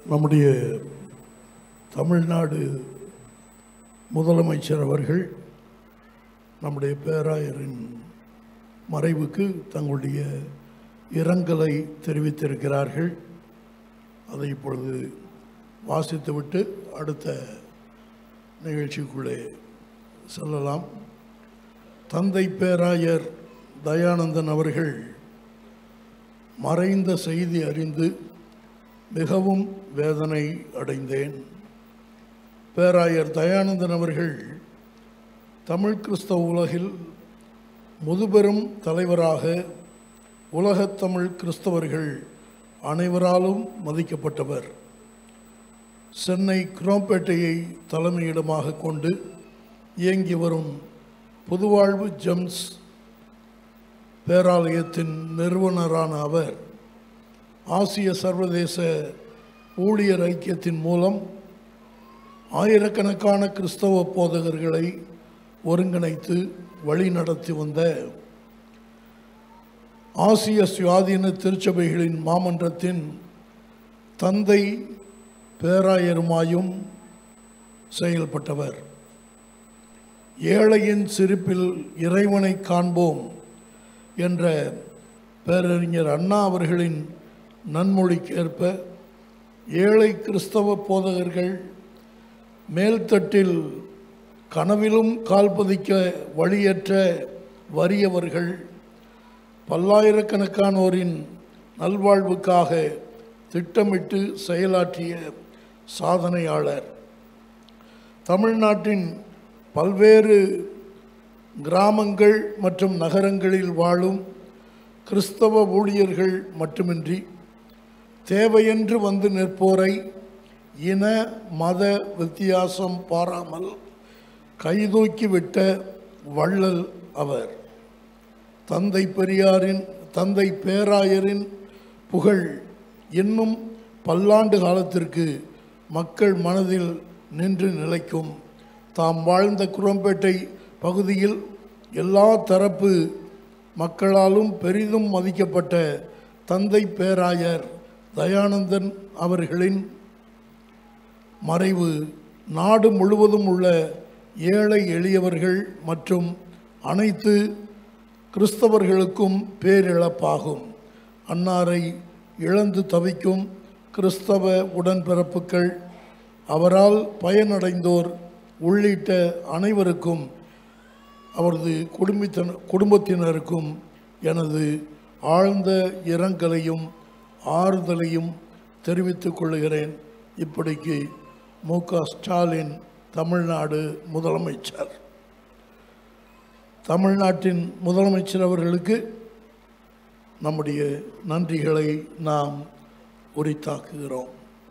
நம்முடைய தமிழ்நாடு முதலமைச்சர் அவர்கள் நம்முடைய பேராயரின் மறைவுக்கு தங்களுடைய இரங்கலை தெரிவித்திருக்கிறார்கள். அதை இப்பொழுது வாசித்துவிட்டு அடுத்த நிகழ்ச்சிக்குள்ளே செல்லலாம். தந்தை பேராயர் தயானந்தன் அவர்கள் மறைந்த செய்தி அறிந்து மிகவும் வேதனை அடைந்தேன். பேராயர் தயானந்தன் அவர்கள் தமிழ் கிறிஸ்தவ உலகில் முதுபெரும் தலைவராக உலகத் தமிழ் கிறிஸ்தவர்கள் அனைவராலும் மதிக்கப்பட்டவர். சென்னை குரோம்பேட்டையை தலைமையிடமாக கொண்டு இயங்கி வரும் புதுவாழ்வு ஜெம்ஸ் பேராலயத்தின் நிறுவனரான அவர் ஆசிய சர்வதேச ஊழியர் ஐக்கியத்தின் மூலம் ஆயிரக்கணக்கான கிறிஸ்தவ போதகர்களை ஒருங்கிணைத்து வழிநடத்தி வந்த ஆசிய சுயாதீன திருச்சபைகளின் மாமன்றத்தின் தந்தை பேராயருமாயும் செயல்பட்டவர். ஏழையின் சிரிப்பில் இறைவனை காண்போம் என்ற பேரறிஞர் அண்ணா அவர்களின் நன்மொழிக்கேற்ப ஏழை கிறிஸ்தவ போதகர்கள் மேல்தட்டில் கனவிலும் கால்பதிக்க வழியற்ற வறியவர்கள் பல்லாயிரக்கணக்கானோரின் நல்வாழ்வுக்காக திட்டமிட்டு செயலாற்றிய சாதனையாளர். தமிழ்நாட்டின் பல்வேறு கிராமங்கள் மற்றும் நகரங்களில் வாழும் கிறிஸ்தவ ஊழியர்கள் மட்டுமின்றி தேவையென்று வந்து நிற்போரை இன மத வித்தியாசம் பாராமல் கைதூக்கிவிட்ட வள்ளல் அவர். தந்தை பேராயரின் புகழ் இன்னும் பல்லாண்டு காலத்திற்கு மக்கள் மனதில் நின்று நிலைக்கும். தாம் வாழ்ந்த குரோம்பேட்டை பகுதியில் எல்லா தரப்பு மக்களாலும் பெரிதும் மதிக்கப்பட்ட தந்தை பேராயர் தயானந்தன் அவர்களின் மறைவு நாடு முழுவதும் உள்ள ஏழை எளியவர்கள் மற்றும் அனைத்து கிறிஸ்தவர்களுக்கும் பேரிழப்பாகும். அன்னாரை இழந்து தவிக்கும் கிறிஸ்தவ உடன்பிறப்புகள், அவரால் பயனடைந்தோர் உள்ளிட்ட அனைவருக்கும் அவரது குடும்பத்தினருக்கும் எனது ஆழ்ந்த இரங்கலையும் ஆறுதலையும் தெரிவித்துக் கொள்கிறேன். இப்படிக்கு மு.க. ஸ்டாலின், தமிழ்நாடு முதலமைச்சர். தமிழ்நாட்டின் முதலமைச்சர் அவர்களுக்கு நம்முடைய நன்றிகளை நாம் உரித்தாக்குகிறோம்.